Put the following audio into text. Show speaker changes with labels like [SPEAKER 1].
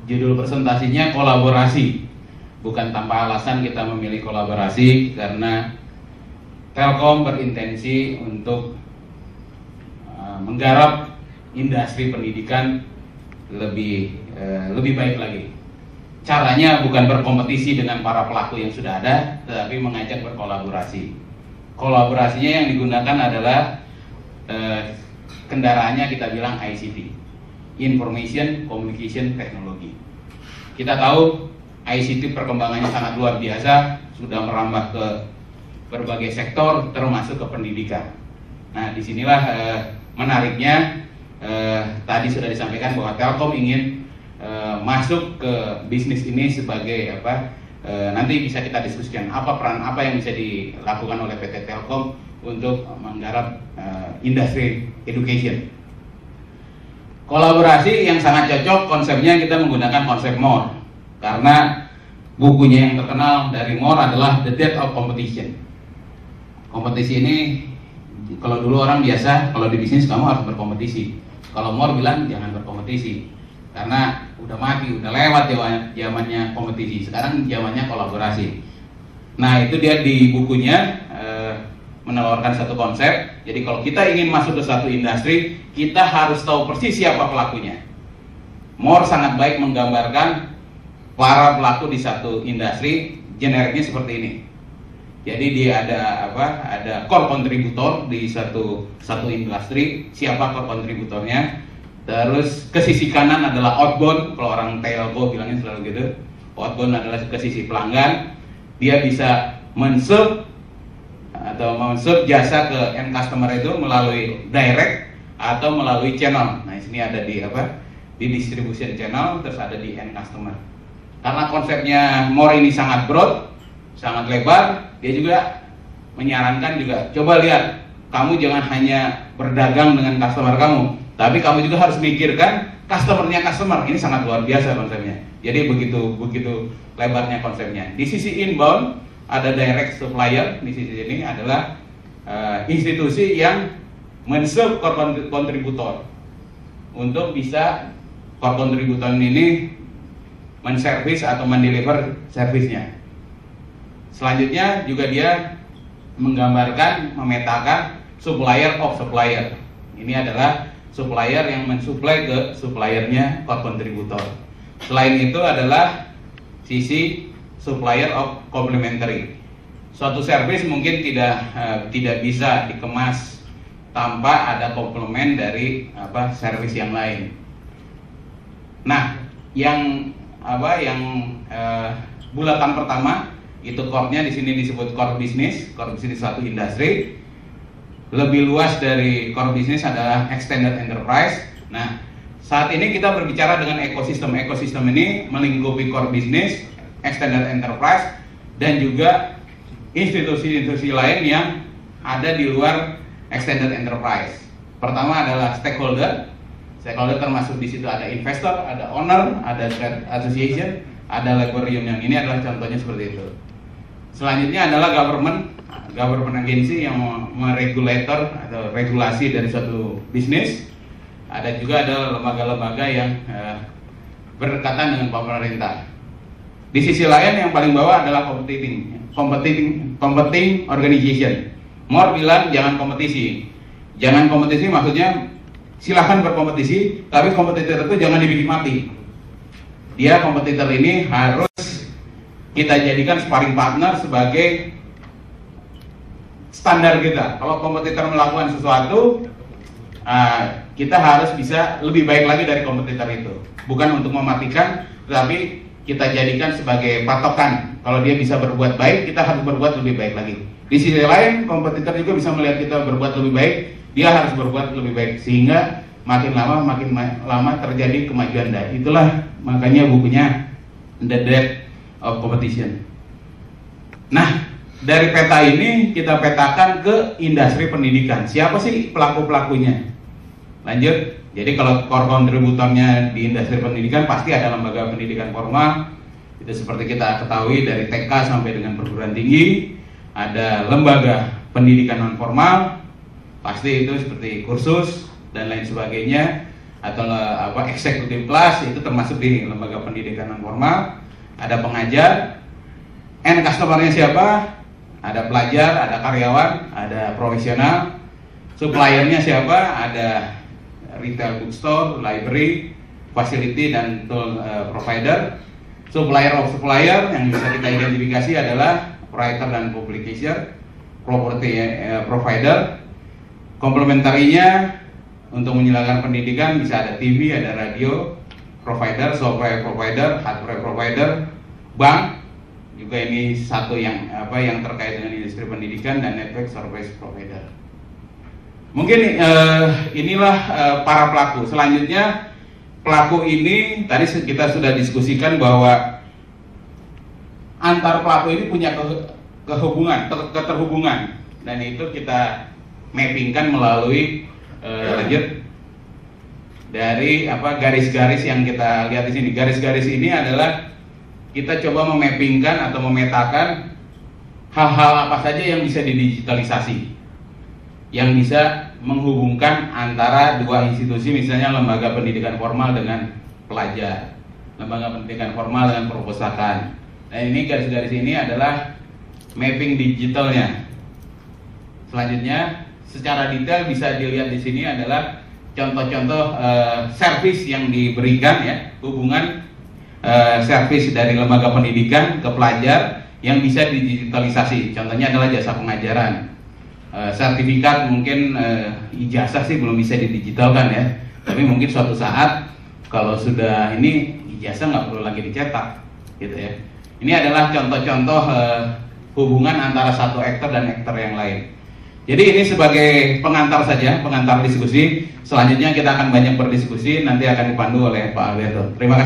[SPEAKER 1] Judul presentasinya kolaborasi. Bukan tanpa alasan kita memilih kolaborasi, karena Telkom berintensi untuk menggarap industri pendidikan lebih baik lagi. Caranya bukan berkompetisi dengan para pelaku yang sudah ada, tetapi mengajak berkolaborasi. Kolaborasinya yang digunakan adalah kendaraannya kita bilang ICT, Information Communication Technology. Kita tahu ICT perkembangannya sangat luar biasa, sudah merambah ke berbagai sektor termasuk ke pendidikan. Nah, disinilah menariknya, tadi sudah disampaikan bahwa Telkom ingin masuk ke bisnis ini sebagai apa? Nanti bisa kita diskusikan peran apa yang bisa dilakukan oleh PT Telkom untuk menggarap industri education. Kolaborasi yang sangat cocok konsepnya, kita menggunakan konsep MORE, karena bukunya yang terkenal dari MORE adalah The Death of Competition. Kompetisi ini, kalau dulu orang biasa, kalau di bisnis kamu harus berkompetisi. Kalau MORE bilang jangan berkompetisi, karena udah mati, udah lewat zamannya kompetisi. Sekarang zamannya kolaborasi. Nah, itu dia di bukunya menawarkan satu konsep. Jadi kalau kita ingin masuk ke satu industri, kita harus tahu persis siapa pelakunya. MORE sangat baik menggambarkan para pelaku di satu industri, generiknya seperti ini. Jadi dia ada core contributor di satu industri, siapa core contributornya. Terus ke sisi kanan adalah outbound, kalau orang telco bilangnya selalu gitu. Outbound adalah ke sisi pelanggan, dia bisa men-serve jasa ke end customer itu melalui direct atau melalui channel. Nah, sini ada di distribution channel, terus ada di end customer. Karena konsepnya MORE ini sangat broad, sangat lebar, dia juga menyarankan juga, coba lihat, kamu jangan hanya berdagang dengan customer kamu, tapi kamu juga harus mikirkan customernya customer. Ini sangat luar biasa konsepnya. Jadi begitu lebarnya konsepnya. Di sisi inbound ada direct supplier, di sisi ini adalah institusi yang men-serve core kontributor untuk bisa core kontributor ini men-service atau mendeliver servisnya. Selanjutnya juga dia menggambarkan, memetakan supplier of supplier. Ini adalah supplier yang mensuplai ke suppliernya core kontributor. Selain itu adalah sisi supplier of complementary. Suatu service mungkin tidak bisa dikemas tanpa ada komplement dari service yang lain. Nah, yang bulatan pertama itu core-nya di sini disebut core business satu industri. Lebih luas dari core business adalah extended enterprise. Nah, saat ini kita berbicara dengan ekosistem. Ekosistem ini melingkupi core business, extended enterprise, dan juga institusi-institusi lain yang ada di luar extended enterprise. Pertama adalah stakeholder. Stakeholder termasuk di situ ada investor, ada owner, ada trade association, ada labor union. Ini adalah contohnya seperti itu. Selanjutnya adalah government agency yang meregulator atau regulasi dari suatu bisnis. Ada juga ada lembaga-lembaga yang berdekatan dengan pemerintah. Di sisi lain yang paling bawah adalah competing organization. MORE bilang jangan kompetisi. Jangan kompetisi maksudnya silahkan berkompetisi, tapi kompetitor itu jangan dibikin mati. Dia kompetitor ini harus kita jadikan sparring partner sebagai standar kita. Kalau kompetitor melakukan sesuatu, kita harus bisa lebih baik lagi dari kompetitor itu. Bukan untuk mematikan, tetapi kita jadikan sebagai patokan. Kalau dia bisa berbuat baik, kita harus berbuat lebih baik lagi. Di sisi lain, kompetitor juga bisa melihat kita berbuat lebih baik, dia harus berbuat lebih baik, sehingga makin lama terjadi kemajuan. Itulah makanya bukunya The Death of Competition. Nah, dari peta ini kita petakan ke industri pendidikan. Siapa sih pelaku-pelakunya? Lanjut. Jadi kalau core kontributornya di industri pendidikan pasti ada lembaga pendidikan formal. Itu seperti kita ketahui dari TK sampai dengan perguruan tinggi. Ada lembaga pendidikan non formal, pasti itu seperti kursus dan lain sebagainya. atau eksekutif kelas, itu termasuk di lembaga pendidikan non formal. Ada pengajar, end customer-nya siapa? Ada pelajar, ada karyawan, ada profesional. Supplier-nya siapa? Ada retail bookstore, library, facility, dan tool provider. Supplier of supplier yang bisa kita identifikasi adalah writer dan publisher, property provider. Komplementarinya untuk menyelenggarakan pendidikan bisa ada TV, ada radio, provider, software provider, hardware provider, bank. Juga ini satu yang yang terkait dengan industri pendidikan, dan network service provider. Mungkin inilah para pelaku. Selanjutnya pelaku ini tadi kita sudah diskusikan bahwa antar pelaku ini punya keterhubungan, dan itu kita mappingkan melalui dari garis-garis yang kita lihat di sini. Garis-garis ini adalah kita coba memappingkan atau memetakan hal-hal apa saja yang bisa didigitalisasi, yang bisa menghubungkan antara dua institusi, misalnya lembaga pendidikan formal dengan pelajar, lembaga pendidikan formal dengan perpustakaan. Nah, ini garis-garis ini adalah mapping digitalnya. Selanjutnya, secara detail bisa dilihat di sini adalah contoh-contoh servis yang diberikan, ya, hubungan servis dari lembaga pendidikan ke pelajar yang bisa digitalisasi. Contohnya adalah jasa pengajaran, sertifikat, mungkin ijazah sih belum bisa didigitalkan, ya, tapi mungkin suatu saat kalau sudah ini ijazah nggak perlu lagi dicetak, gitu ya. Ini adalah contoh-contoh hubungan antara satu aktor dan aktor yang lain. Jadi ini sebagai pengantar saja, pengantar diskusi. Selanjutnya kita akan banyak berdiskusi, nanti akan dipandu oleh Pak Alberto. Terima kasih.